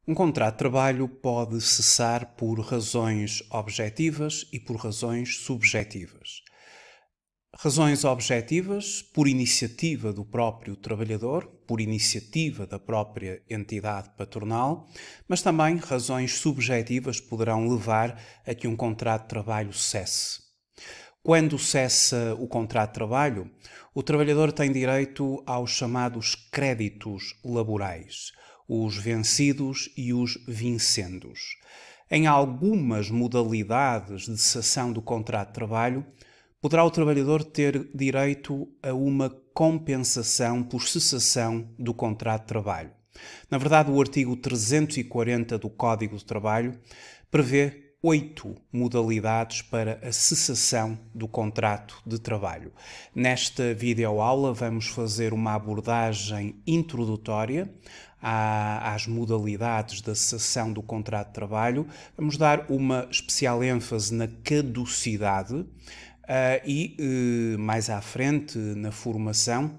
Um contrato de trabalho pode cessar por razões objetivas e por razões subjetivas. Razões objetivas, por iniciativa do próprio trabalhador, por iniciativa da própria entidade patronal, mas também razões subjetivas poderão levar a que um contrato de trabalho cesse. Quando cessa o contrato de trabalho, o trabalhador tem direito aos chamados créditos laborais, os vencidos e os vincendos. Em algumas modalidades de cessação do contrato de trabalho, poderá o trabalhador ter direito a uma compensação por cessação do contrato de trabalho. Na verdade, o artigo 340 do Código do Trabalho prevê 8 modalidades para a cessação do contrato de trabalho. Nesta videoaula vamos fazer uma abordagem introdutória às modalidades da cessação do contrato de trabalho. Vamos dar uma especial ênfase na caducidade e mais à frente na formação,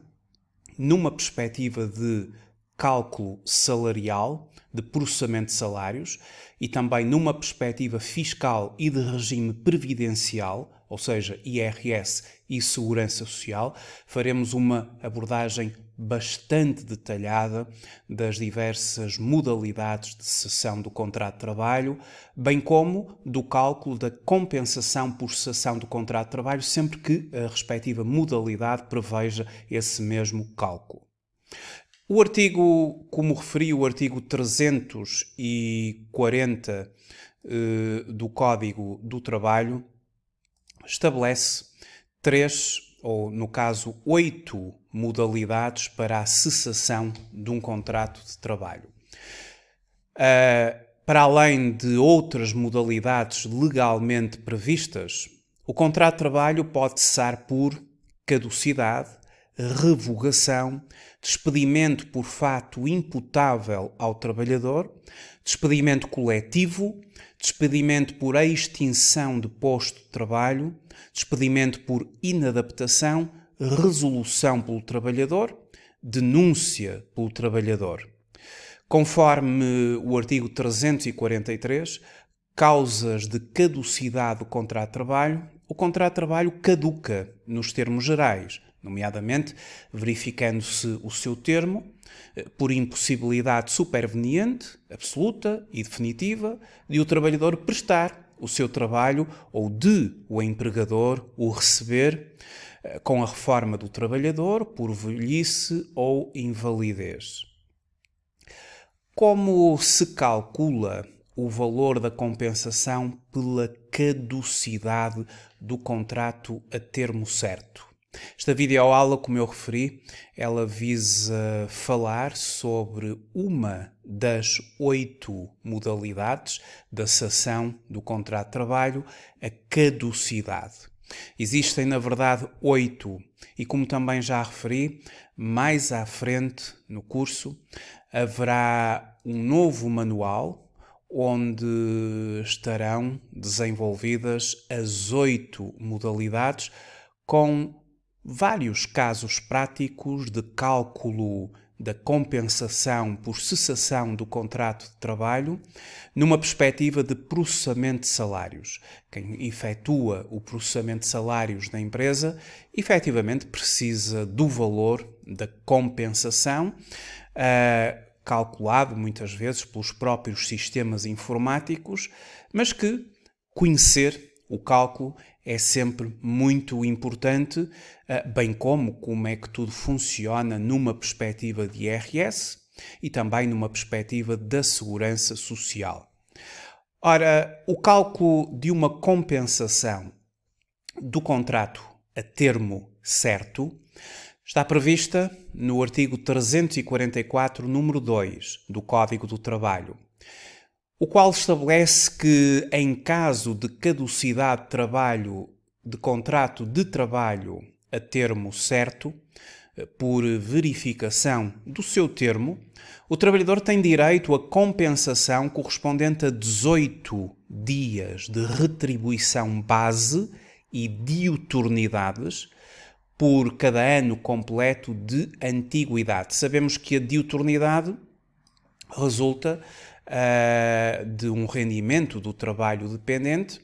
numa perspectiva de cálculo salarial, de processamento de salários e também numa perspectiva fiscal e de regime previdencial, ou seja, IRS e Segurança Social, faremos uma abordagem bastante detalhada das diversas modalidades de cessação do contrato de trabalho, bem como do cálculo da compensação por cessação do contrato de trabalho, sempre que a respectiva modalidade preveja esse mesmo cálculo. O artigo, como referi, o artigo 340 do Código do Trabalho estabelece 3, ou no caso 8 modalidades para a cessação de um contrato de trabalho. Para além de outras modalidades legalmente previstas, o contrato de trabalho pode cessar por caducidade, revogação, despedimento por fato imputável ao trabalhador, despedimento coletivo, despedimento por extinção de posto de trabalho, despedimento por inadaptação, resolução pelo trabalhador, denúncia pelo trabalhador. Conforme o artigo 343, causas de caducidade do contrato de trabalho, o contrato de trabalho caduca nos termos gerais, nomeadamente verificando-se o seu termo por impossibilidade superveniente, absoluta e definitiva, de o trabalhador prestar o seu trabalho ou de o empregador o receber com a reforma do trabalhador por velhice ou invalidez. Como se calcula o valor da compensação pela caducidade do contrato a termo certo? Esta videoaula, como eu referi, ela visa falar sobre uma das 8 modalidades da cessação do contrato de trabalho, a caducidade. Existem, na verdade, 8 e, como também já referi, mais à frente no curso haverá um novo manual onde estarão desenvolvidas as 8 modalidades com vários casos práticos de cálculo da compensação por cessação do contrato de trabalho numa perspectiva de processamento de salários. Quem efetua o processamento de salários na empresa efetivamente precisa do valor da compensação, calculado muitas vezes pelos próprios sistemas informáticos, mas que conhecer o cálculo é sempre muito importante, bem como é que tudo funciona numa perspectiva de IRS e também numa perspectiva da segurança social. Ora, o cálculo de uma compensação do contrato a termo certo está prevista no artigo 344, número 2 do Código do Trabalho, o qual estabelece que, em caso de caducidade de contrato de trabalho a termo certo, por verificação do seu termo, o trabalhador tem direito a compensação correspondente a 18 dias de retribuição base e diuturnidades por cada ano completo de antiguidade. Sabemos que a diuturnidade resulta de um rendimento do trabalho dependente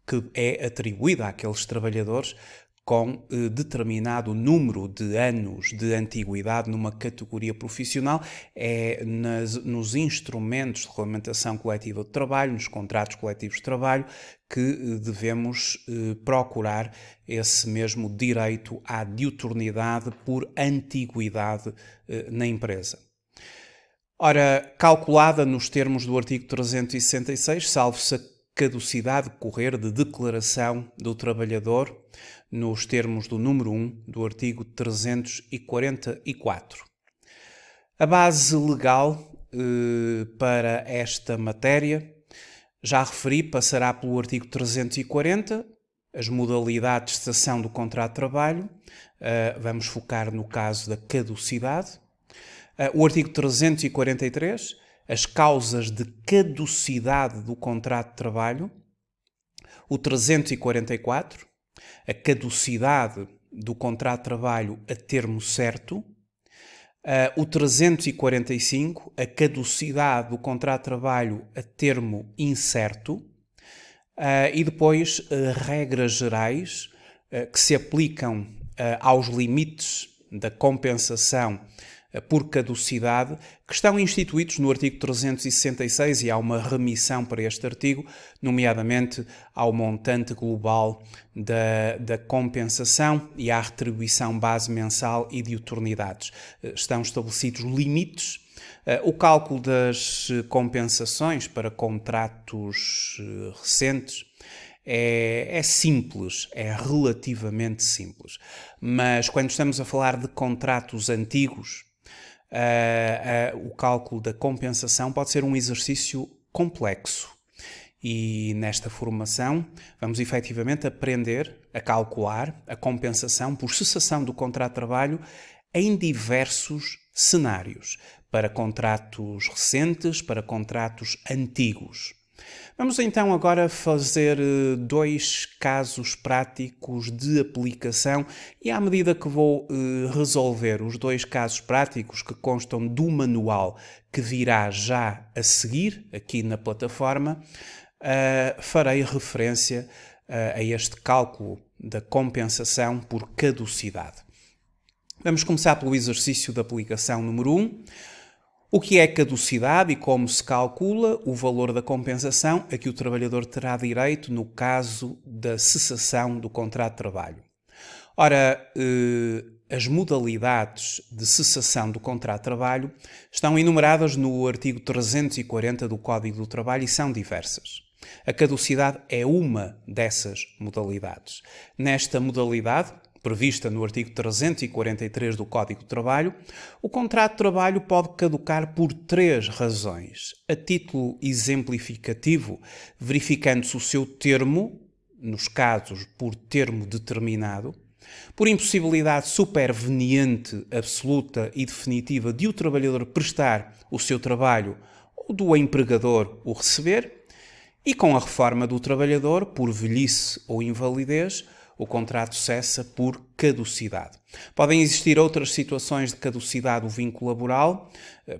que é atribuída àqueles trabalhadores com determinado número de anos de antiguidade numa categoria profissional. É nos instrumentos de regulamentação coletiva de trabalho, nos contratos coletivos de trabalho, que devemos procurar esse mesmo direito à diuturnidade por antiguidade na empresa. Ora, calculada nos termos do artigo 366, salvo-se a caducidade decorrer de declaração do trabalhador, nos termos do número 1 do artigo 344. A base legal para esta matéria, já referi, passará pelo artigo 340, as modalidades de cessação do contrato de trabalho, vamos focar no caso da caducidade. O artigo 343, as causas de caducidade do contrato de trabalho. O 344, a caducidade do contrato de trabalho a termo certo. O 345, a caducidade do contrato de trabalho a termo incerto. E depois, regras gerais que se aplicam aos limites da compensação por caducidade, que estão instituídos no artigo 366 e há uma remissão para este artigo, nomeadamente ao montante global da compensação e à retribuição base mensal e diuturnidades. Estão estabelecidos limites. O cálculo das compensações para contratos recentes é simples, é relativamente simples. Mas quando estamos a falar de contratos antigos, o cálculo da compensação pode ser um exercício complexo. E nesta formação vamos efetivamente aprender a calcular a compensação por cessação do contrato de trabalho em diversos cenários, para contratos recentes, para contratos antigos. Vamos então agora fazer dois casos práticos de aplicação e à medida que vou resolver os dois casos práticos que constam do manual que virá já a seguir aqui na plataforma, farei referência a este cálculo da compensação por caducidade. Vamos começar pelo exercício de aplicação número 1. O que é caducidade e como se calcula o valor da compensação a que o trabalhador terá direito no caso da cessação do contrato de trabalho. Ora, as modalidades de cessação do contrato de trabalho estão enumeradas no artigo 340 do Código do Trabalho e são diversas. A caducidade é uma dessas modalidades. Nesta modalidade, prevista no artigo 343 do Código do Trabalho, o contrato de trabalho pode caducar por 3 razões. A título exemplificativo, verificando-se o seu termo, nos casos por termo determinado, por impossibilidade superveniente, absoluta e definitiva de o trabalhador prestar o seu trabalho ou do empregador o receber, e com a reforma do trabalhador, por velhice ou invalidez, o contrato cessa por caducidade. Podem existir outras situações de caducidade do vínculo laboral,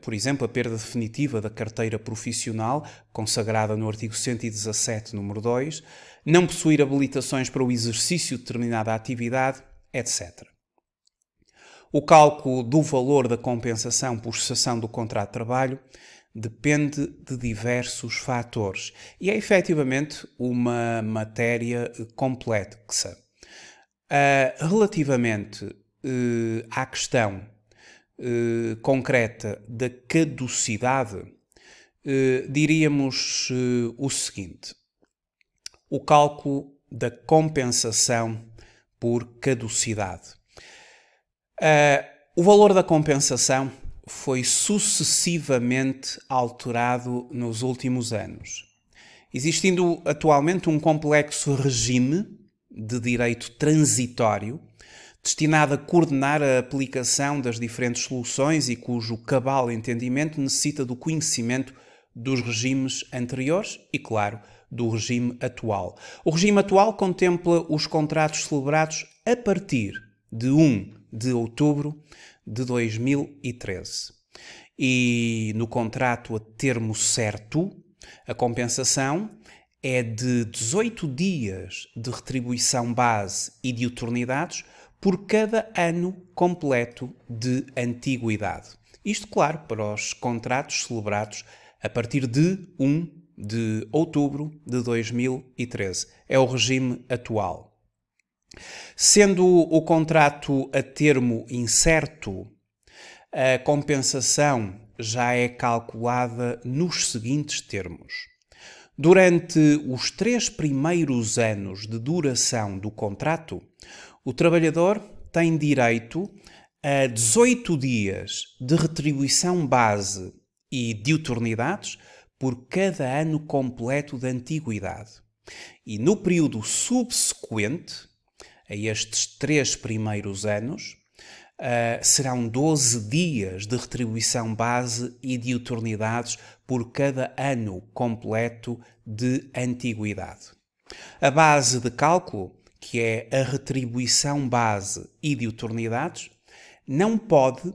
por exemplo, a perda definitiva da carteira profissional, consagrada no artigo 117, número 2, não possuir habilitações para o exercício de determinada atividade, etc. O cálculo do valor da compensação por cessação do contrato de trabalho depende de diversos fatores e é efetivamente uma matéria complexa. Relativamente à questão concreta da caducidade, diríamos o seguinte: o cálculo da compensação por caducidade. O valor da compensação foi sucessivamente alterado nos últimos anos, existindo atualmente um complexo regime de direito transitório destinado a coordenar a aplicação das diferentes soluções e cujo cabal entendimento necessita do conhecimento dos regimes anteriores e, claro, do regime atual. O regime atual contempla os contratos celebrados a partir de 1 de outubro de 2013. E no contrato a termo certo, a compensação é de 18 dias de retribuição base e diuturnidades por cada ano completo de antiguidade. Isto, claro, para os contratos celebrados a partir de 1 de outubro de 2013. É o regime atual. Sendo o contrato a termo incerto, a compensação já é calculada nos seguintes termos. Durante os 3 primeiros anos de duração do contrato, o trabalhador tem direito a 18 dias de retribuição base e diuturnidades por cada ano completo de antiguidade. E no período subsequente a estes 3 primeiros anos, serão 12 dias de retribuição base e diuturnidades por cada ano completo de antiguidade. A base de cálculo, que é a retribuição base e diuturnidades, não pode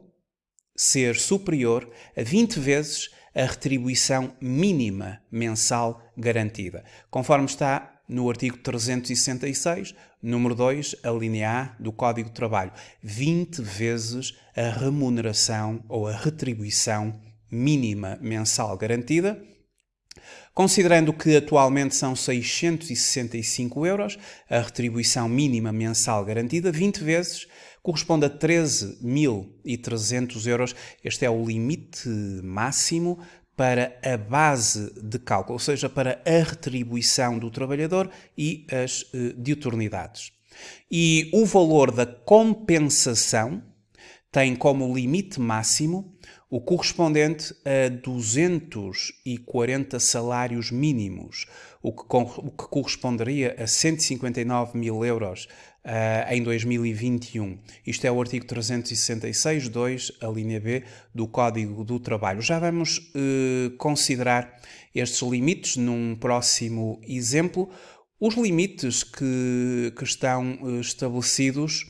ser superior a 20 vezes a retribuição mínima mensal garantida, conforme está no artigo 366, número 2, a linha A do Código de Trabalho. 20 vezes a remuneração ou a retribuição mínima mensal garantida, considerando que atualmente são 665 euros, a retribuição mínima mensal garantida, 20 vezes, corresponde a 13.300 euros. Este é o limite máximo para a base de cálculo, ou seja, para a retribuição do trabalhador e as diuturnidades. E o valor da compensação tem como limite máximo o correspondente a 240 salários mínimos, o que corresponderia a 159 mil euros em 2021. Isto é o artigo 366.2, a linha B do Código do Trabalho. Já vamos considerar estes limites num próximo exemplo. Os limites que estão estabelecidos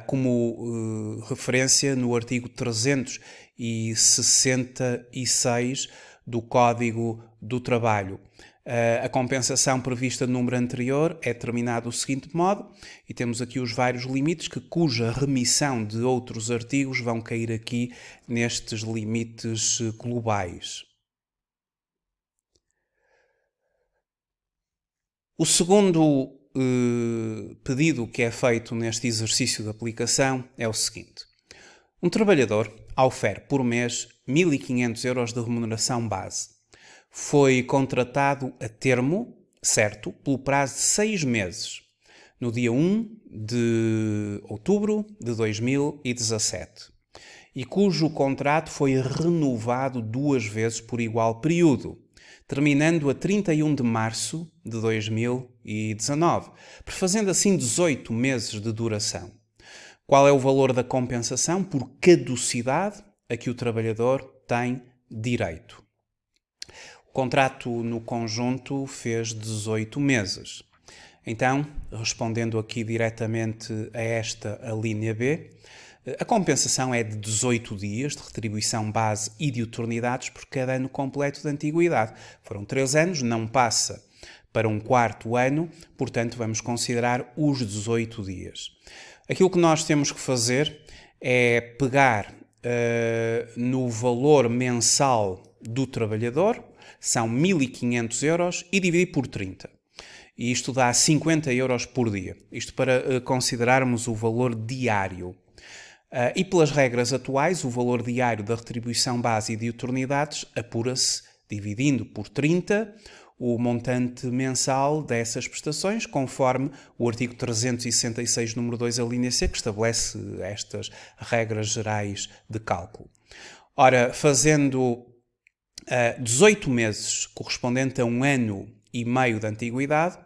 como referência no artigo 366 do Código do Trabalho. A compensação prevista no número anterior é determinada do seguinte modo, e temos aqui os vários limites cuja remissão de outros artigos vão cair aqui nestes limites globais. O segundo pedido que é feito neste exercício de aplicação é o seguinte. Um trabalhador ofere por mês 1.500 euros de remuneração base. Foi contratado a termo, certo, pelo prazo de 6 meses, no dia 1 de outubro de 2017, e cujo contrato foi renovado 2 vezes por igual período, terminando a 31 de março de 2019, prefazendo assim 18 meses de duração. Qual é o valor da compensação por caducidade a que o trabalhador tem direito? O contrato no conjunto fez 18 meses. Então, respondendo aqui diretamente a esta a linha B, a compensação é de 18 dias de retribuição base e diuturnidades por cada ano completo de antiguidade. Foram 3 anos, não passa para um 4º ano, portanto vamos considerar os 18 dias. Aquilo que nós temos que fazer é pegar no valor mensal do trabalhador, são 1.500 euros, e dividir por 30. E isto dá 50 euros por dia. Isto para considerarmos o valor diário. E pelas regras atuais, o valor diário da retribuição base e diuturnidades apura-se dividindo por 30 o montante mensal dessas prestações, conforme o artigo 366, número 2, a linha C, que estabelece estas regras gerais de cálculo. Ora, fazendo 18 meses, correspondente a 1 ano e meio de antiguidade,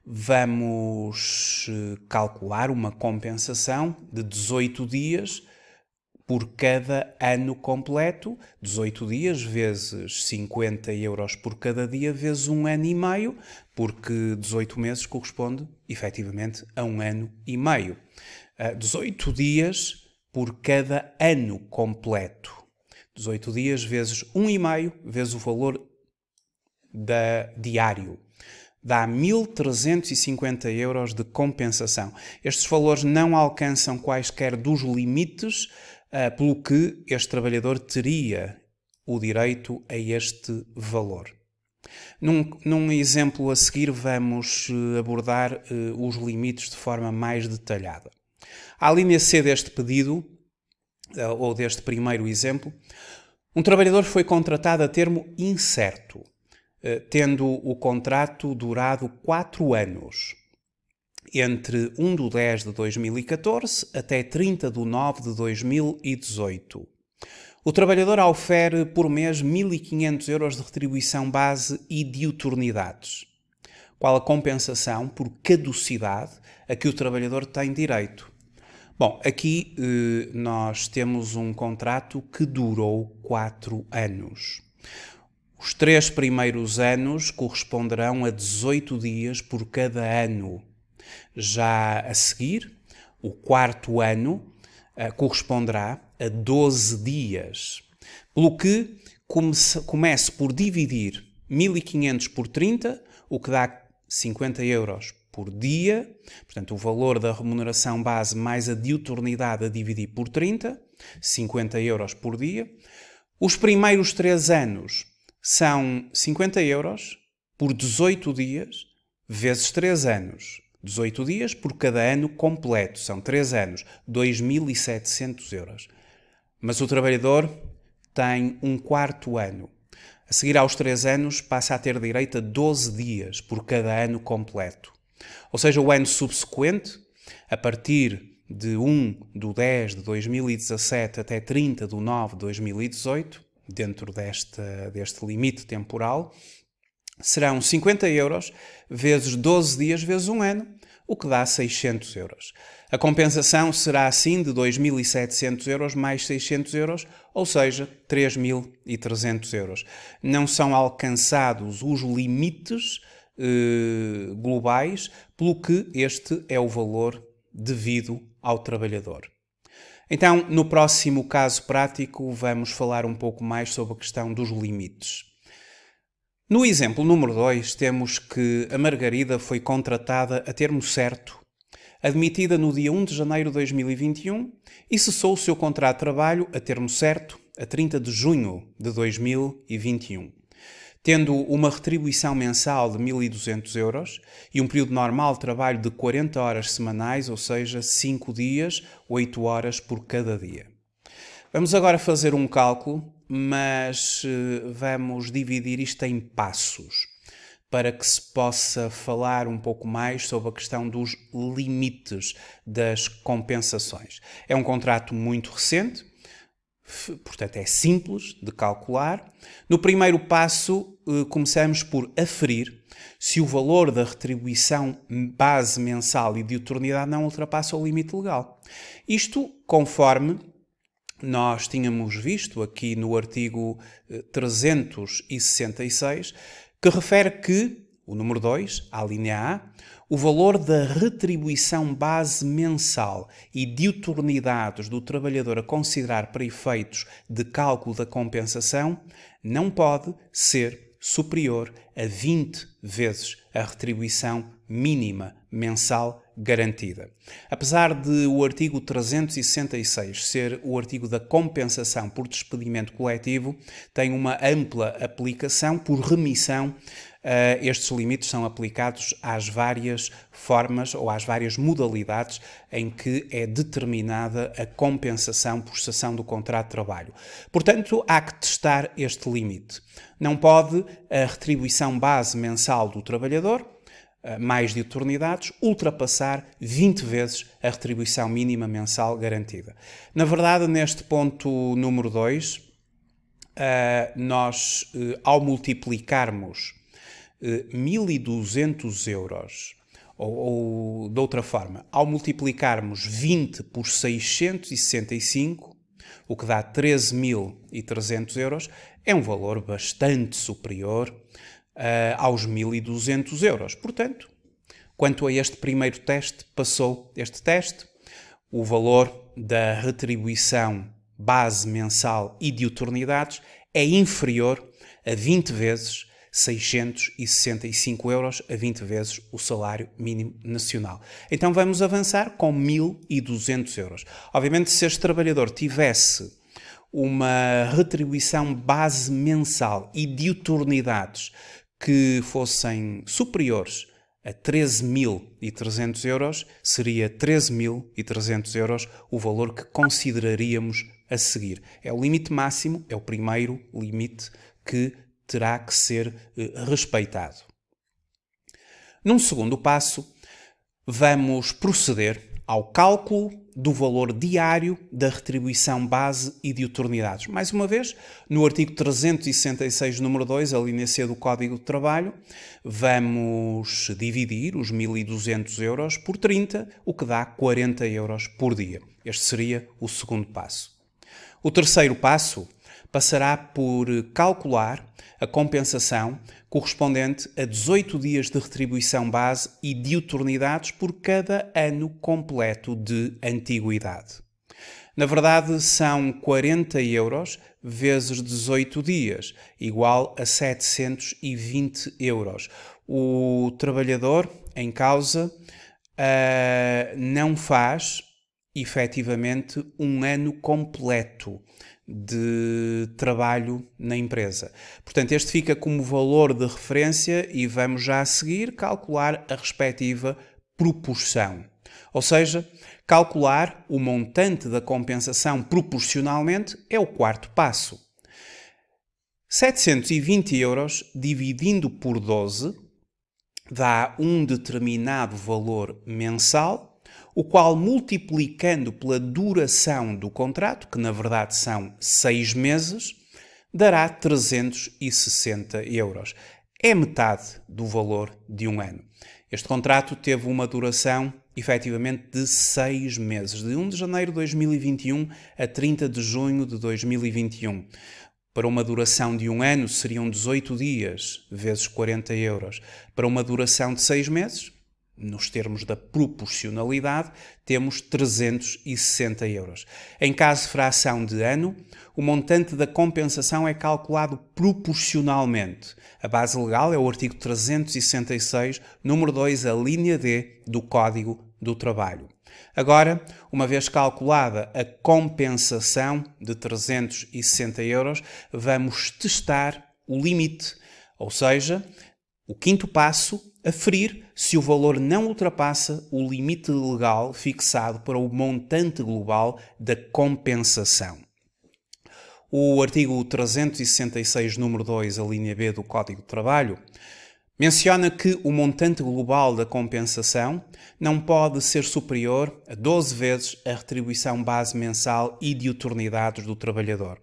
vamos calcular uma compensação de 18 dias por cada ano completo, 18 dias vezes 50 euros por cada dia, vezes 1 ano e meio, porque 18 meses corresponde, efetivamente, a 1 ano e meio. 18 dias por cada ano completo. 18 dias vezes 1,5 vezes o valor diário. Dá 1.350 euros de compensação. Estes valores não alcançam quaisquer dos limites pelo que este trabalhador teria o direito a este valor. Num exemplo a seguir vamos abordar os limites de forma mais detalhada. À linha C deste pedido, ou deste primeiro exemplo, um trabalhador foi contratado a termo incerto, tendo o contrato durado 4 anos, entre 1 de 10 de 2014 até 30 de 9 de 2018. O trabalhador ofere por mês 1.500 euros de retribuição base e diuturnidades. Qual a compensação por caducidade a que o trabalhador tem direito? Bom, aqui nós temos um contrato que durou 4 anos. Os 3 primeiros anos corresponderão a 18 dias por cada ano. Já a seguir, o 4º ano corresponderá a 12 dias. Pelo que comece por dividir 1.500 por 30, o que dá 50 euros por dia. Portanto, o valor da remuneração base mais a diuturnidade a dividir por 30, 50 euros por dia. Os primeiros 3 anos são 50 euros por 18 dias vezes 3 anos. 18 dias por cada ano completo. São 3 anos, 2.700 euros. Mas o trabalhador tem um 4º ano. A seguir aos 3 anos passa a ter direito a 12 dias por cada ano completo. Ou seja, o ano subsequente, a partir de 1 de 10 de 2017 até 30 de 9 de 2018, dentro deste limite temporal, serão 50 euros vezes 12 dias vezes 1 ano, o que dá 600 euros. A compensação será assim de 2.700 euros mais 600 euros, ou seja, 3.300 euros. Não são alcançados os limites globais, pelo que este é o valor devido ao trabalhador. Então, no próximo caso prático, vamos falar um pouco mais sobre a questão dos limites. No exemplo número 2, temos que a Margarida foi contratada a termo certo, admitida no dia 1 de janeiro de 2021 e cessou o seu contrato de trabalho a termo certo a 30 de junho de 2021. Tendo uma retribuição mensal de 1.200 euros e um período normal de trabalho de 40 horas semanais, ou seja, 5 dias, 8 horas por cada dia. Vamos agora fazer um cálculo, mas vamos dividir isto em passos, para que se possa falar um pouco mais sobre a questão dos limites das compensações. É um contrato muito recente, portanto é simples de calcular. No primeiro passo, começamos por aferir se o valor da retribuição base mensal e diuturnidade não ultrapassa o limite legal. Isto conforme nós tínhamos visto aqui no artigo 366, que refere que, o número 2, a linha A, o valor da retribuição base mensal e diuturnidades do trabalhador a considerar para efeitos de cálculo da compensação não pode ser superior a 20 vezes a retribuição mínima mensal garantida. Apesar de o artigo 366 ser o artigo da compensação por despedimento coletivo, tem uma ampla aplicação por remissão. Estes limites são aplicados às várias formas ou às várias modalidades em que é determinada a compensação por cessação do contrato de trabalho. Portanto, há que testar este limite. Não pode a retribuição base mensal do trabalhador, mais diuturnidades, ultrapassar 20 vezes a retribuição mínima mensal garantida. Na verdade, neste ponto número 2, nós, ao multiplicarmos 1.200 euros, ou de outra forma, ao multiplicarmos 20 por 665, o que dá 13.300 euros, é um valor bastante superior aos 1.200 euros. Portanto, quanto a este primeiro teste, passou este teste, o valor da retribuição base mensal e de utilidades é inferior a 20 vezes 665 euros, a 20 vezes o salário mínimo nacional. Então vamos avançar com 1.200 euros. Obviamente, se este trabalhador tivesse uma retribuição base mensal e de utilidades que fossem superiores a 13.300 euros, seria 13.300 euros o valor que consideraríamos a seguir. É o limite máximo, é o primeiro limite que terá que ser respeitado. Num segundo passo, vamos proceder ao cálculo do valor diário da retribuição base e de utilidades. Mais uma vez, no artigo 366, número 2, a linha C do Código de Trabalho, vamos dividir os 1.200 euros por 30, o que dá 40 euros por dia. Este seria o segundo passo. O terceiro passo passará por calcular a compensação correspondente a 18 dias de retribuição base e de utilidades por cada ano completo de antiguidade. Na verdade, são 40 euros vezes 18 dias, igual a 720 euros. O trabalhador em causa não faz, efetivamente, um ano completo de trabalho na empresa. Portanto, este fica como valor de referência e vamos já a seguir calcular a respectiva proporção. Ou seja, calcular o montante da compensação proporcionalmente é o quarto passo. 720 euros dividindo por 12 dá um determinado valor mensal, o qual, multiplicando pela duração do contrato, que na verdade são 6 meses, dará 360 euros. É metade do valor de um ano. Este contrato teve uma duração, efetivamente, de 6 meses, de 1 de janeiro de 2021 a 30 de junho de 2021. Para uma duração de um ano, seriam 18 dias, vezes 40 euros. Para uma duração de 6 meses, nos termos da proporcionalidade, temos 360 euros. Em caso de fração de ano, o montante da compensação é calculado proporcionalmente. A base legal é o artigo 366, número 2, a linha D do Código do Trabalho. Agora, uma vez calculada a compensação de 360 euros, vamos testar o limite, ou seja, o quinto passo, aferir se o valor não ultrapassa o limite legal fixado para o montante global da compensação. O artigo 366, número 2, a linha B do Código de Trabalho, menciona que o montante global da compensação não pode ser superior a 12 vezes a retribuição base mensal e de utilidades do trabalhador.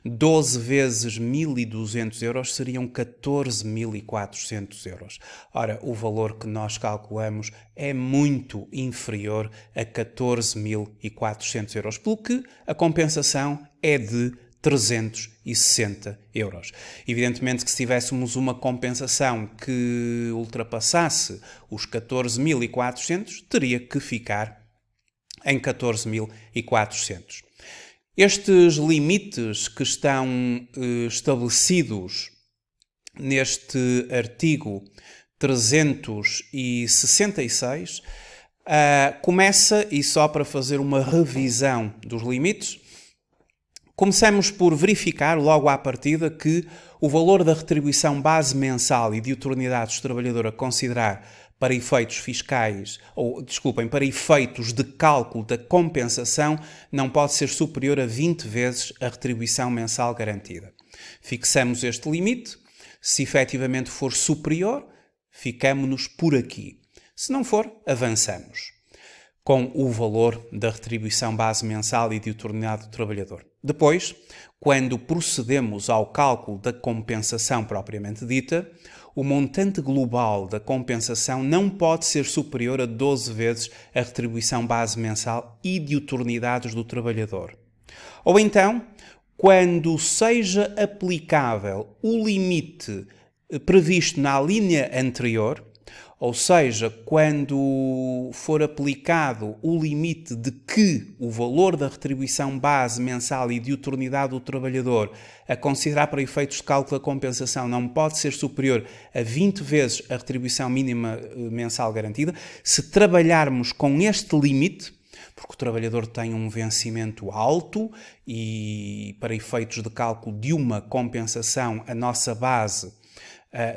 12 vezes 1.200 euros seriam 14.400 euros. Ora, o valor que nós calculamos é muito inferior a 14.400 euros, pelo que a compensação é de 360 euros. Evidentemente que se tivéssemos uma compensação que ultrapassasse os 14.400, teria que ficar em 14.400. Estes limites que estão estabelecidos neste artigo 366 começa, e só para fazer uma revisão dos limites, começamos por verificar logo à partida que o valor da retribuição base mensal e de utilidades do trabalhador a considerar para efeitos fiscais, para efeitos de cálculo da compensação, não pode ser superior a 20 vezes a retribuição mensal garantida. Fixamos este limite. Se efetivamente for superior, ficamos-nos por aqui. Se não for, avançamos com o valor da retribuição base mensal e de utilidade do trabalhador. Depois, quando procedemos ao cálculo da compensação propriamente dita, o montante global da compensação não pode ser superior a 12 vezes a retribuição base mensal e de utilidades do trabalhador. Ou então, quando seja aplicável o limite previsto na linha anterior, Ou seja, quando for aplicado o limite de que o valor da retribuição base mensal e diuturnidade do trabalhador a considerar para efeitos de cálculo da compensação não pode ser superior a 20 vezes a retribuição mínima mensal garantida, se trabalharmos com este limite, porque o trabalhador tem um vencimento alto e para efeitos de cálculo de uma compensação a nossa base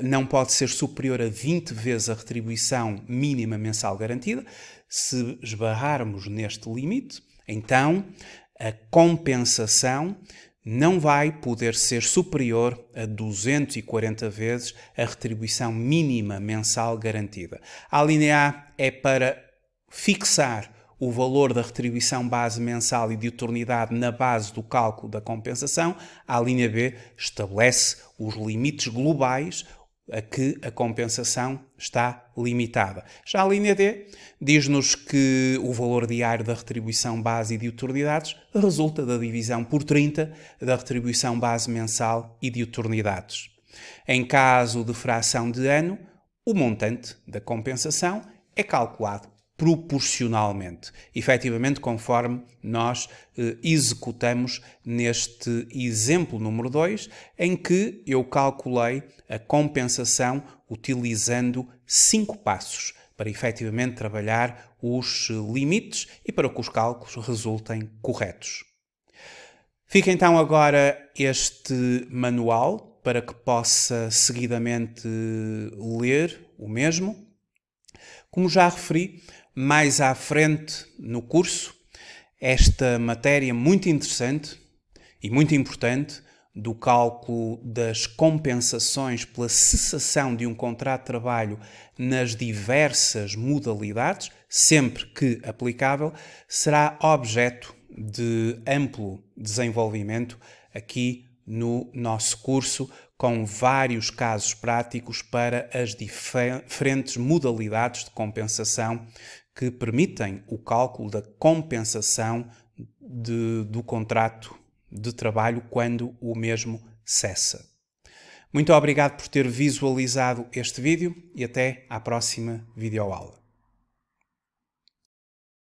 não pode ser superior a 20 vezes a retribuição mínima mensal garantida. Se esbarrarmos neste limite, então a compensação não vai poder ser superior a 240 vezes a retribuição mínima mensal garantida. A linha A é para fixar o valor da retribuição base mensal e diuturnidade na base do cálculo da compensação. A linha B estabelece os limites globais a que a compensação está limitada. Já a linha D diz-nos que o valor diário da retribuição base e diuturnidades resulta da divisão por 30 da retribuição base mensal e diuturnidades. Em caso de fração de ano, o montante da compensação é calculado proporcionalmente, efetivamente conforme nós executamos neste exemplo número 2, em que eu calculei a compensação utilizando 5 passos para efetivamente trabalhar os limites e para que os cálculos resultem corretos. Fica então agora este manual para que possa seguidamente ler o mesmo. Como já referi, mais à frente no curso, esta matéria muito interessante e muito importante do cálculo das compensações pela cessação de um contrato de trabalho nas diversas modalidades, sempre que aplicável, será objeto de amplo desenvolvimento aqui no nosso curso, com vários casos práticos para as diferentes modalidades de compensação que permitem o cálculo da compensação do contrato de trabalho quando o mesmo cessa. Muito obrigado por ter visualizado este vídeo e até à próxima videoaula.